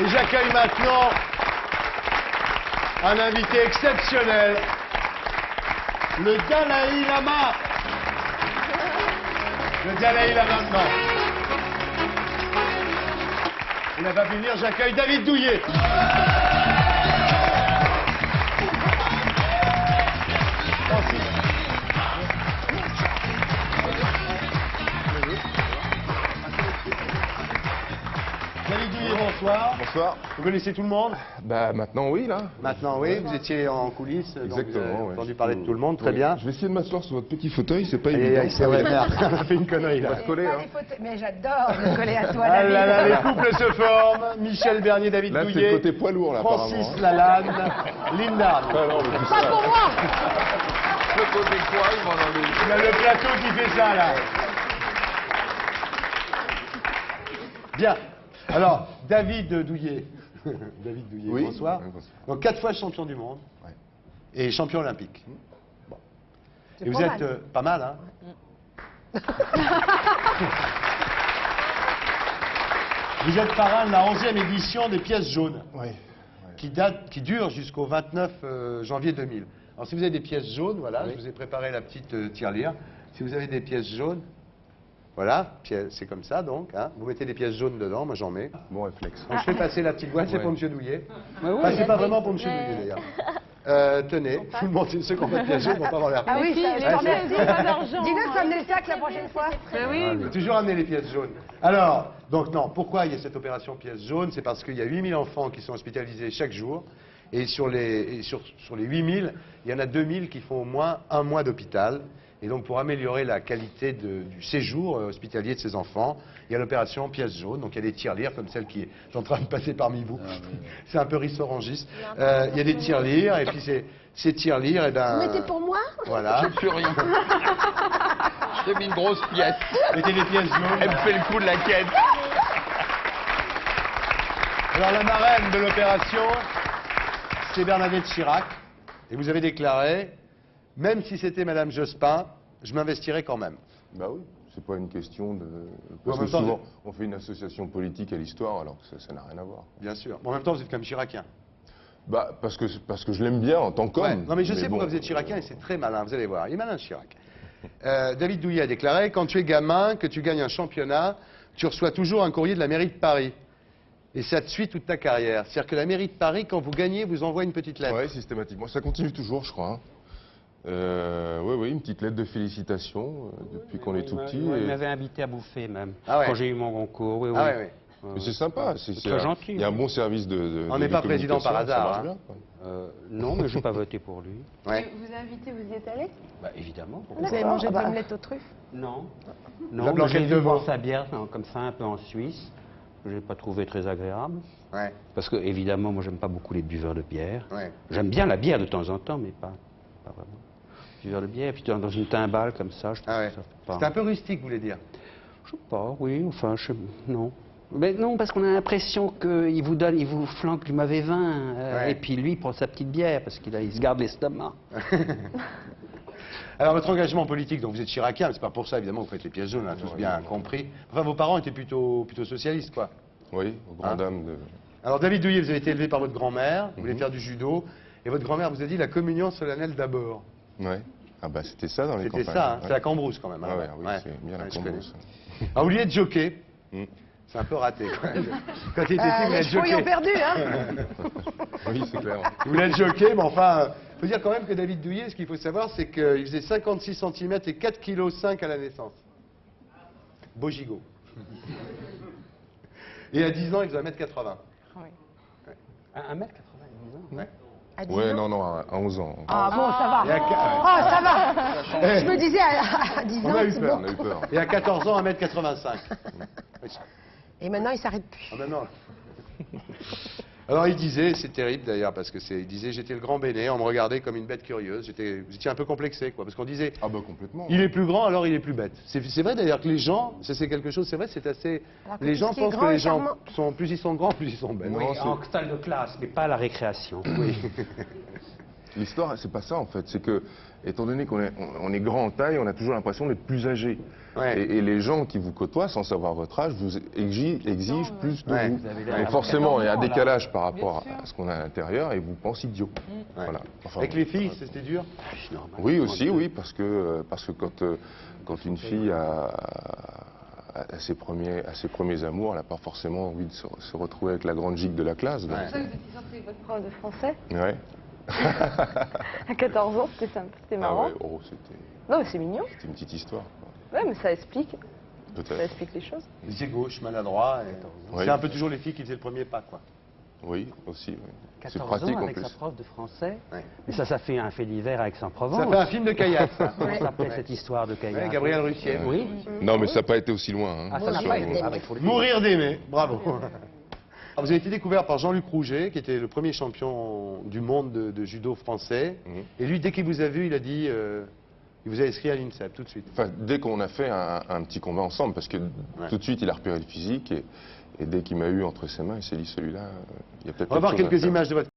Et j'accueille maintenant un invité exceptionnel, le Dalai Lama. Le Dalai Lama maintenant. Il n'a pas pu venir, j'accueille David Douillet. David Douillet, bonsoir. Bonsoir. Vous connaissez tout le monde? Bah maintenant oui là. Maintenant oui, vous étiez en coulisses, donc vous Exactement. avez Ouais. entendu parler de tout le monde, très bien. Je vais essayer de m'asseoir sur votre petit fauteuil, c'est pas Aïe, aïe, évident. aïe, c'est vrai, merde, on a fait une connerie là. On va se coller, Pas hein. les fauteuils, mais j'adore me coller à toi, Ah David. là là, les couples se forment. Michel Bernier, David Là c'est Douillet, le côté poids lourd là Francis apparemment. Lalanne, Linda. Ah, non, mais tout Pas ça, pour moi. le côté poids, il m'en enlève. Il y a le plateau qui fait ça là. Bien. Alors, David Douillet. David Douillet, Oui. bonsoir. Oui, bonsoir. Donc 4 fois champion du monde. Ouais. Et champion olympique. Bon. C'est Et vous pas êtes mal. pas mal, hein? Vous êtes parrain de la 11e édition des pièces jaunes, Ouais. qui dure jusqu'au 29 janvier 2000. Alors si vous avez des pièces jaunes, voilà, Oui. je vous ai préparé la petite tirelire. Si vous avez des pièces jaunes, voilà, c'est comme ça donc, hein. Vous mettez des pièces jaunes dedans, moi j'en mets. Bon réflexe. Donc, je fais passer la petite boîte, c'est Ouais. pour M. Douillet. Enfin, c'est pas vraiment pour M. Douillet d'ailleurs. Tenez, tout le monde, ceux qui ont pas de pièces jaunes vont pas avoir l'air. Ah oui, ça, je Ouais, te remercie. d'argent. Dis-le de m'amener le sac la prochaine fois. Il faut toujours amener les pièces jaunes. Alors, donc non, pourquoi il y a cette opération pièces jaunes? C'est parce qu'il y a 8000 enfants qui sont hospitalisés chaque jour. Et sur les 8000, il y en a 2000 qui font au moins un mois d'hôpital. Et donc, pour améliorer la qualité du séjour hospitalier de ces enfants, il y a l'opération pièces jaunes. Donc, il y a des tirelires comme celle qui est en train de passer parmi vous. C'est un peu rissorangiste. Il y a des tirelires, et puis ces tirelires, et ben... Vous mettez pour moi? Voilà. Je plus rien. J'ai mis une grosse pièce. Mettez les pièces jaunes. Elle me fait le coup de la caisse. Alors la marraine de l'opération, c'est Bernadette Chirac. Et vous avez déclaré, même si c'était Madame Jospin, je m'investirais quand même. Bah oui, c'est pas une question de. En Parce que même temps, souvent on fait une association politique à l'histoire alors que ça n'a rien à voir. Bien sûr. Bon, en même temps, vous êtes comme chiracien. Bah parce que je l'aime bien en tant qu'homme. Ouais. Non, mais je sais bon, pourquoi vous êtes chiracien et c'est très malin, vous allez voir. Il est malin, Chirac. David Douillet a déclaré, quand tu es gamin, que tu gagnes un championnat, tu reçois toujours un courrier de la mairie de Paris. Et ça te suit toute ta carrière. C'est-à-dire que la mairie de Paris, quand vous gagnez, vous envoie une petite lettre. Ouais, systématiquement. Ça continue toujours, je crois. Hein. Oui, une petite lettre de félicitations depuis qu'on est tout petit. Il et- m'avait invité à bouffer même, Ah ouais. quand j'ai eu mon concours. Oui, oui. Ah ouais, ouais. Mais c'est sympa. C'est très gentil. Il y a un bon service de. On n'est pas président par communication, ça hasard, marche hein. bien, quoi. Non, mais je n'ai pas voté pour lui. Ouais. Vous invitez, vous y êtes allé? Bah, évidemment. Vous avez mangé de l'omelette aux truffes? Non. La Non, mais blanquette j'ai de vu veau. boire sa bière comme ça, un peu en Suisse. Je n'ai pas trouvé très agréable. Ouais, Parce que, évidemment, moi, j'aime pas beaucoup les buveurs de bière. ouais. J'aime bien la bière de temps en temps, mais pas vraiment. Buveur de bière, et puis dans une timbale comme ça, je trouve Ah ouais. que ça fait pas. C'est un peu rustique, vous voulez dire. Je sais pas, oui, enfin, non. Mais non, parce qu'on a l'impression qu'il vous flanque du mauvais vin, Ouais. et puis lui, il prend sa petite bière, parce qu'il se garde l'estomac. Alors, votre engagement politique, donc vous êtes chiracien, mais c'est pas pour ça, évidemment, que vous faites les pièces jaunes, on a tous Ouais, bien ouais. compris. Enfin, vos parents étaient plutôt socialistes, quoi. Oui, aux grandes Hein dames de. Alors, David Douillet, vous avez été élevé par votre grand-mère, vous voulez Mhm. faire du judo, et votre grand-mère vous a dit la communion solennelle d'abord. Ouais. Ah bah c'était ça dans les C'était campagnes. ça, hein, ouais. c'est la Cambrousse, quand même. hein. Ah ouais, oui, Ouais. c'est bien la Ouais, je Cambrousse. connais. Alors, vous vouliez être jockey. Mm. C'est un peu raté, quand même. Quand il était petit, vous voulez Les être chevaux y ont jockey. perdu, hein. Oui, c'est clair. Vous voulez être jockey, mais enfin, il faut dire quand même que David Douillet, ce qu'il faut savoir, c'est qu'il faisait 56 cm et 4,5 kg à la naissance. Beau gigot. Et à 10 ans, il faisait 1m80. À 1m90 ans. Ouais. À 10 Ouais, ans. non, à 11 ans. Ah bon, ça va. Et à qua- Ah, ça va. Je me disais à 10 On ans, a eu c'est peur. bon. On a eu peur. Et à 14 ans, 1m85. Et maintenant, il s'arrête plus. Ah ben non. Alors il disait, c'est terrible d'ailleurs, parce que il disait j'étais le grand Béné, on me regardait comme une bête curieuse, vous étiez un peu complexé, quoi, parce qu'on disait Ah bah complètement. il est plus grand, alors il est plus bête. C'est vrai d'ailleurs que les gens, ça c'est quelque chose, c'est vrai, c'est assez. Alors que Les tout gens ce qui est pensent grand que est les gens charmant. sont, plus ils sont grands, plus ils sont bêtes. Non, Oui, c'est- en salle de classe, mais pas à la récréation. Oui. l'histoire, c'est pas ça en fait. C'est que, étant donné on est grand en taille, on a toujours l'impression d'être plus âgé. Ouais. Et les gens qui vous côtoient, sans savoir votre âge, vous exigent plus de Ouais. vous. Vous avez l'air Donc d'avoir forcément, il y a un 14 ans, là. décalage par rapport Bien sûr. à ce qu'on a à l'intérieur et vous pensez idiot. Voilà. Enfin, Avec les filles, c'était dur? C'est normal. oui aussi, oui, parce que quand une fille a ses premiers amours, elle n'a pas forcément envie de se retrouver avec la grande gigue de la classe. Donc, Ouais. C'est pour ça que vous étiez sorti avec votre prof de français ouais. à 14 ans, c'était simple, c'était Ah marrant. ouais, oh, c'était Non, mais c'est mignon. une petite histoire. quoi. Ouais, mais ça explique Peut-être. les choses. Vous étiez gauche, maladroit. Oui. C'est un peu toujours les filles qui faisaient le premier pas, quoi. Oui, aussi. Oui. C'est 14 pratique ans en avec plus. sa prof de français. Ouais. Mais ça fait un fait divers avec Aix-en-Provence. Ça fait un film de Caillac, ça. Comment s'appelait cette histoire de Caillac? Ouais, Gabriel Ruquier. Oui. Non, mais ça n'a pas été aussi loin. hein. Ah, ça n'a Sur- pas été. Ah, bah, il faut le dire. Mourir d'aimer, bravo. Alors, vous avez été découvert par Jean-Luc Rouget, qui était le premier champion du monde de judo français. Mhm. Et lui, dès qu'il vous a vu, il a dit, il vous a inscrit à l'INSEP tout de suite. Enfin, dès qu'on a fait un petit combat ensemble, parce que tout de suite, il a repéré le physique, et dès qu'il m'a eu entre ses mains, il s'est dit, celui-là, il y a peut-être On va voir quelque chose à quelques faire. images de votre